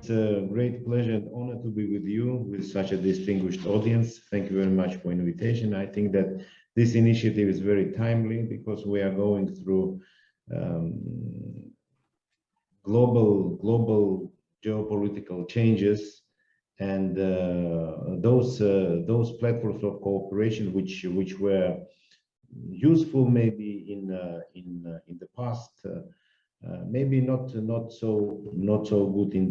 It's a great pleasure and honor to be with you, with such a distinguished audience. Thank you very much for invitation. I think that this initiative is very timely because we are going through global geopolitical changes, and those platforms of cooperation which were useful maybe in the past, maybe not so good in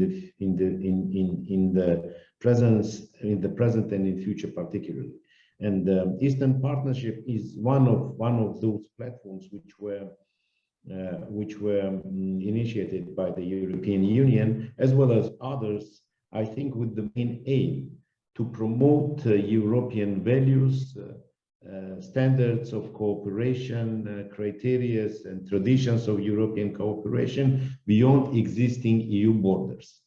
the present and in future particularly. And Eastern Partnership is one of those platforms which were initiated by the European Union as well as others, I think, with the main aim to promote European values, standards of cooperation, criteria and traditions of European cooperation beyond existing EU borders.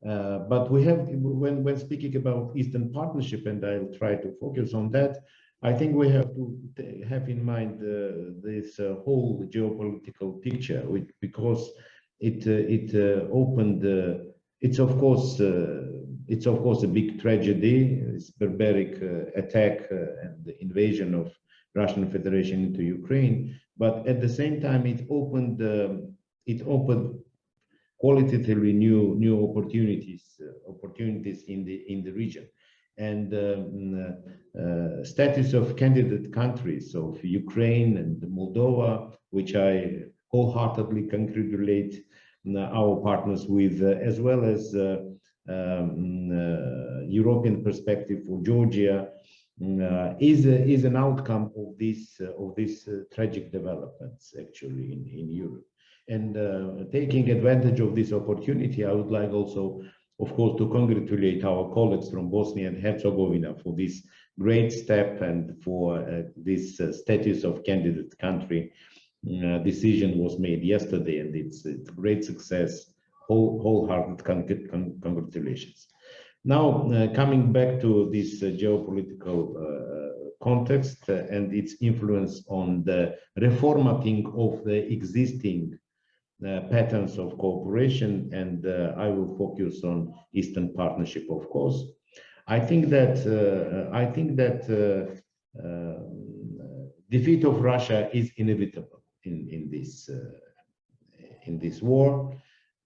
But we have, when speaking about Eastern Partnership, and I'll try to focus on that, I think we have to have in mind this whole geopolitical picture, because it opened. It's of course a big tragedy. It's barbaric attack and the invasion of Russian Federation into Ukraine. But at the same time, it opened qualitatively new opportunities in the region. And status of candidate countries of Ukraine and Moldova, which I wholeheartedly congratulate our partners with, as well as European perspective for Georgia, is an outcome of these tragic developments actually in Europe. And taking advantage of this opportunity, I would like also, of course, to congratulate our colleagues from Bosnia and Herzegovina for this great step and for this status of candidate country. Decision was made yesterday, and it's a great success. Wholehearted congratulations. Now, coming back to this geopolitical context and its influence on the reformatting of the existing patterns of cooperation, and I will focus on Eastern Partnership, of course. I think that defeat of Russia is inevitable in this war,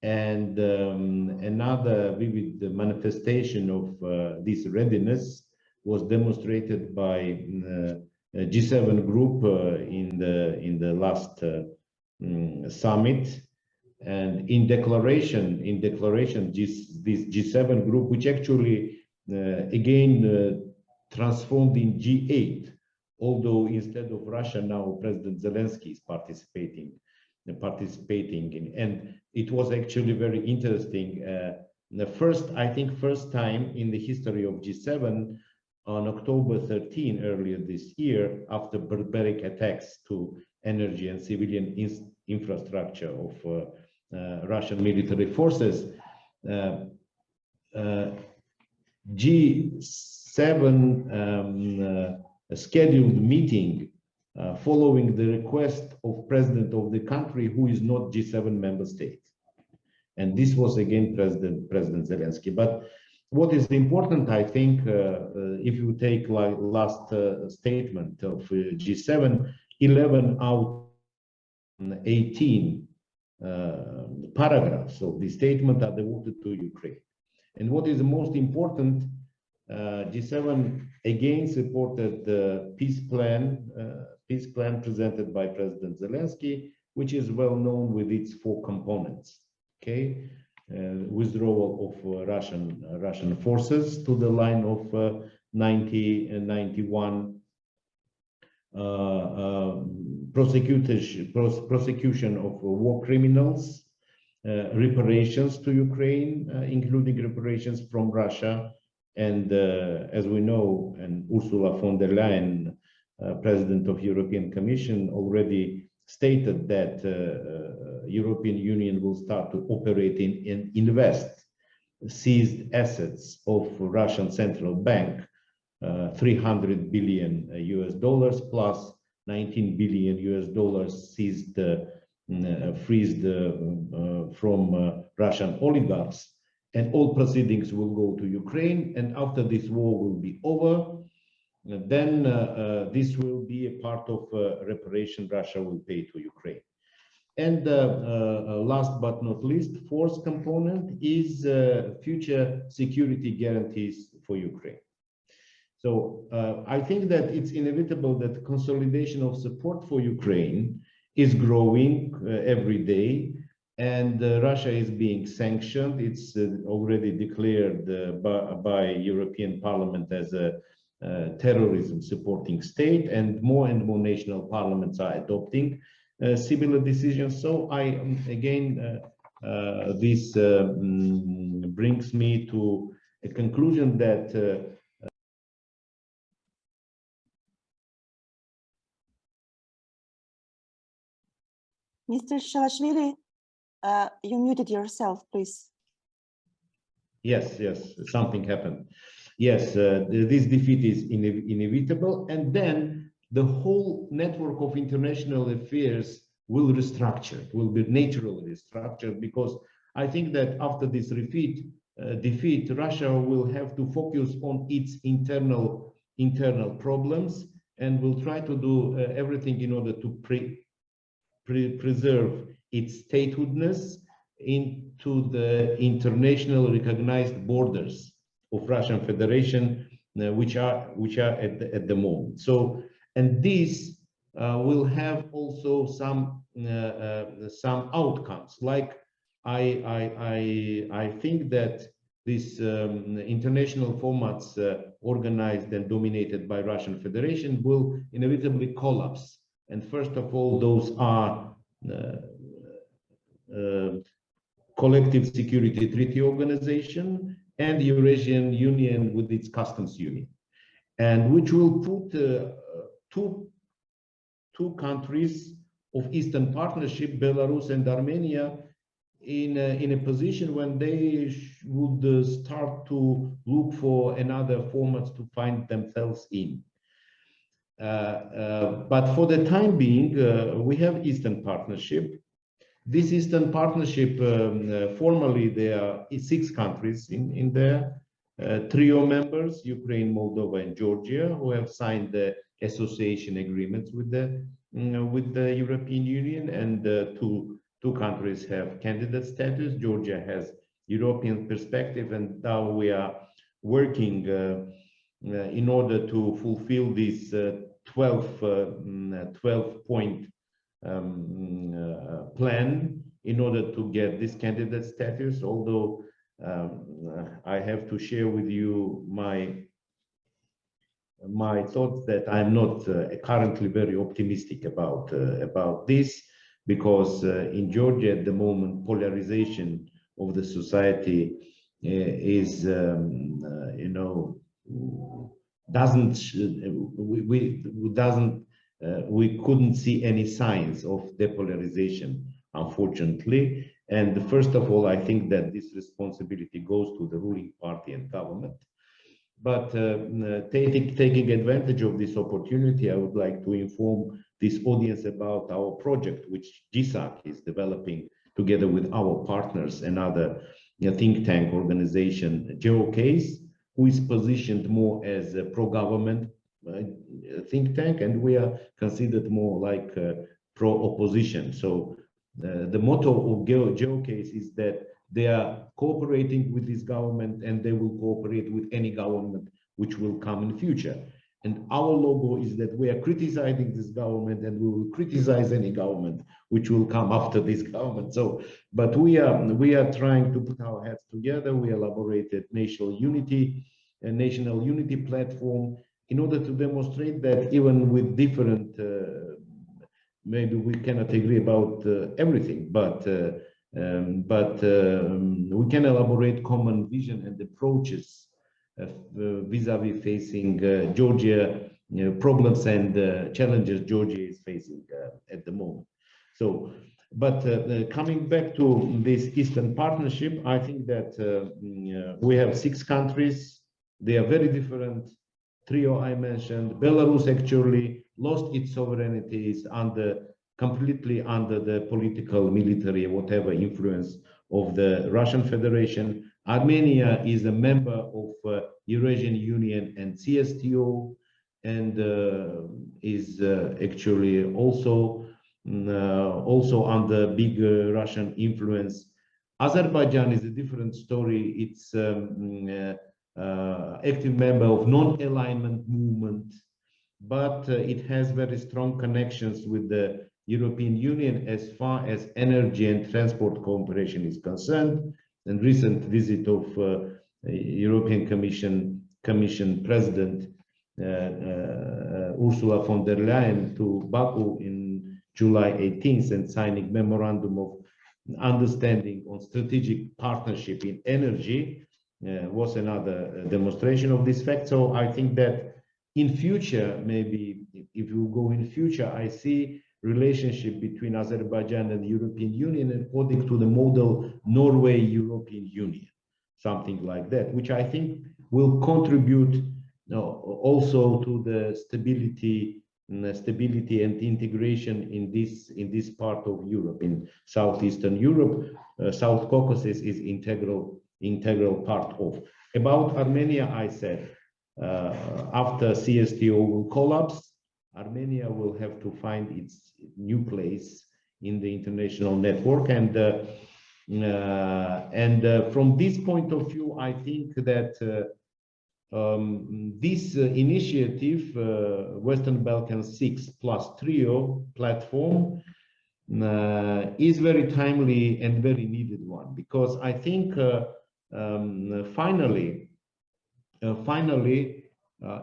and another vivid manifestation of this readiness was demonstrated by G7 group in the last summit. And in declaration, this G7 group, which actually again transformed in G8, although instead of Russia now President Zelensky is participating in, and it was actually very interesting. The first time in the history of G7, on October 13 earlier this year, after barbaric attacks to energy and civilian infrastructure of Russian military forces, G7 scheduled meeting following the request of president of the country who is not G7 member state, and this was again President Zelensky. But what is important, I think, if you take like last statement of G7, 11 out of 18 paragraphs of the statement are devoted to Ukraine. And what is the most important, G7 again supported the peace plan presented by President Zelensky, which is well known with its 4 components. Okay, withdrawal of Russian forces to the line of 90 and 91, prosecution of war criminals, reparations to Ukraine, including reparations from Russia. And as we know, and Ursula von der Leyen, President of European Commission, already stated that European Union will start to operate and invest seized assets of Russian Central Bank, $300 billion plus $19 billion seized, freezed from Russian oligarchs, and all proceedings will go to Ukraine. And after this war will be over, then this will be a part of reparation Russia will pay to Ukraine. And last but not least, fourth component is future security guarantees for Ukraine. So I think that it's inevitable that consolidation of support for Ukraine is growing every day, and Russia is being sanctioned. It's already declared by European Parliament as a terrorism supporting state, and more national parliaments are adopting similar decisions. So this brings me to a conclusion that Mr. Chechelashvili, you muted yourself, please. Yes, something happened. Yes, this defeat is inevitable, and then the whole network of international affairs will restructure, will be naturally restructured, because I think that after this defeat, Russia will have to focus on its internal problems, and will try to do everything in order to preserve its statehoodness into the international recognized borders of Russian Federation, which are at the moment. So, and this will have also some outcomes. Like I think that this international formats organized and dominated by Russian Federation will inevitably collapse. And first of all, those are Collective Security Treaty Organization and Eurasian Union with its customs union, and which will put two countries of Eastern Partnership, Belarus and Armenia, in a position when they would start to look for another formats to find themselves in. But for the time being, we have Eastern Partnership. This Eastern Partnership, formally, there are 6 countries in there, trio members, Ukraine, Moldova, and Georgia, who have signed the association agreements with the European Union, and two countries have candidate status. Georgia has European perspective, and now we are working in order to fulfill this 12-point plan in order to get this candidate status. Although I have to share with you my thoughts that I'm not currently very optimistic about this, because in Georgia at the moment polarization of the society is we couldn't see any signs of depolarization, unfortunately. And first of all, I think that this responsibility goes to the ruling party and government. But taking advantage of this opportunity, I would like to inform this audience about our project, which GSAC is developing together with our partners and other think tank organization, GeoCase, who is positioned more as a pro-government think tank, and we are considered more like pro-opposition. So the motto of GeoCase is that they are cooperating with this government, and they will cooperate with any government which will come in future. And our logo is that we are criticizing this government, and we will criticize any government which will come after this government. So, but we are trying to put our heads together. We elaborated national unity platform in order to demonstrate that even with different, maybe we cannot agree about everything, but we can elaborate common vision and approaches vis-a-vis facing Georgia problems and challenges Georgia is facing at the moment. So, but coming back to this Eastern Partnership, I think that we have 6 countries. They are very different. Trio I mentioned. Belarus actually lost its sovereignty, is completely under the political, military, whatever influence of the Russian Federation. Armenia is a member of Eurasian Union and CSTO, and is actually also under big Russian influence. Azerbaijan is a different story. It's active member of non-alignment movement, but it has very strong connections with the European Union as far as energy and transport cooperation is concerned. And recent visit of European Commission President Ursula von der Leyen to Baku in July 18th and signing memorandum of understanding on strategic partnership in energy was another demonstration of this fact. So I think that in future, maybe if you go in future, I see relationship between Azerbaijan and the European Union according to the model Norway-European Union, something like that, which I think will contribute also to the stability and integration in this part of Europe, in southeastern Europe. South Caucasus is integral part of. About Armenia, I said after CSTO will collapse, Armenia will have to find its new place in the international network, and from this point of view, I think that this initiative, Western Balkans 6+ Trio platform, is very timely and very needed one, because I think finally,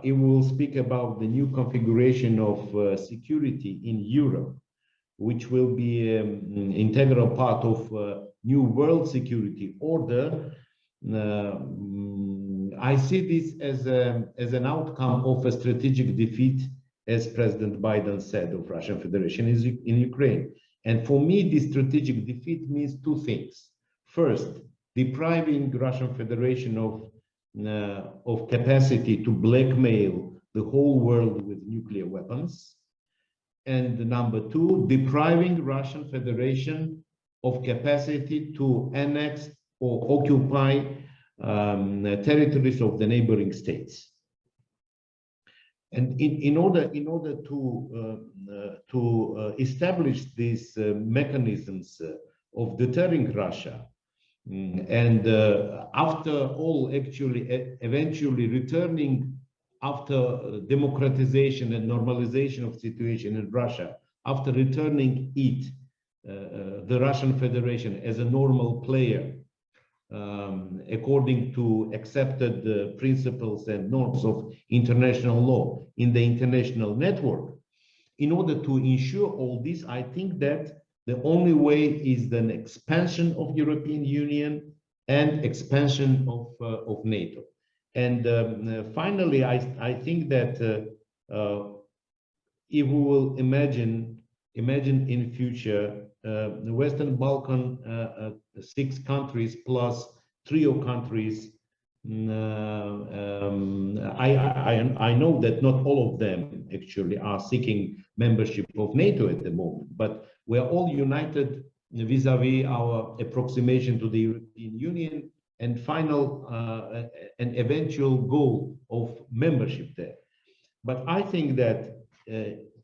it will speak about the new configuration of security in Europe, which will be an integral part of new world security order. I see this as an outcome of a strategic defeat, as President Biden said, of Russian Federation in Ukraine. And for me, this strategic defeat means two things. First, depriving Russian Federation of capacity to blackmail the whole world with nuclear weapons. And number two, depriving Russian Federation of capacity to annex or occupy territories of the neighboring states. And in order to establish these mechanisms of deterring Russia, and after all, actually, eventually returning after democratization and normalization of situation in Russia, after returning the Russian Federation as a normal player, according to accepted principles and norms of international law in the international network. In order to ensure all this, I think that the only way is an expansion of European Union and expansion of NATO. And finally, I think that if we will imagine in future the Western Balkan 6 countries plus trio countries, I know that not all of them actually are seeking membership of NATO at the moment, but we're all united vis-a-vis our approximation to the European Union and final and eventual goal of membership there. But I think that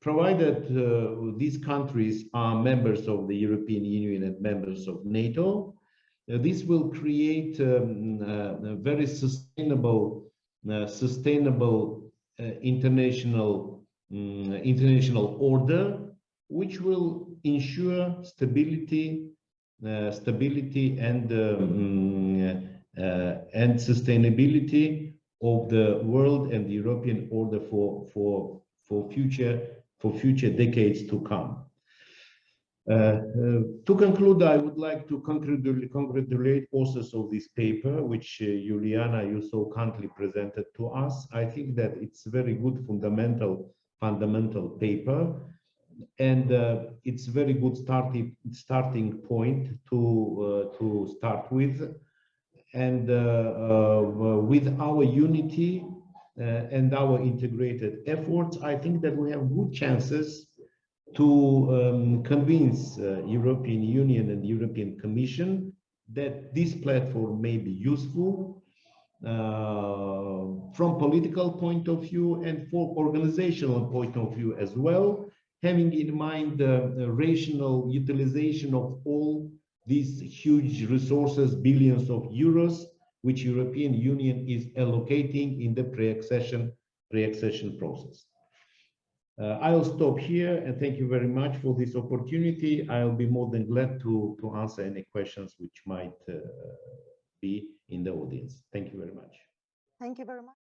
provided these countries are members of the European Union and members of NATO, this will create a very sustainable international order, which will ensure stability and sustainability of the world and the European order for future decades to come. To conclude, I would like to congratulate authors of this paper, which Juliana, you so kindly presented to us. I think that it's a very good fundamental paper, and it's a very good starting point to start with. And with our unity and our integrated efforts, I think that we have good chances to convince European Union and European Commission that this platform may be useful from political point of view and for organizational point of view as well, having in mind the rational utilization of all these huge resources, billions of euros, which European Union is allocating in the pre-accession process. I'll stop here and thank you very much for this opportunity. I'll be more than glad to answer any questions which might be in the audience. Thank you very much. Thank you very much.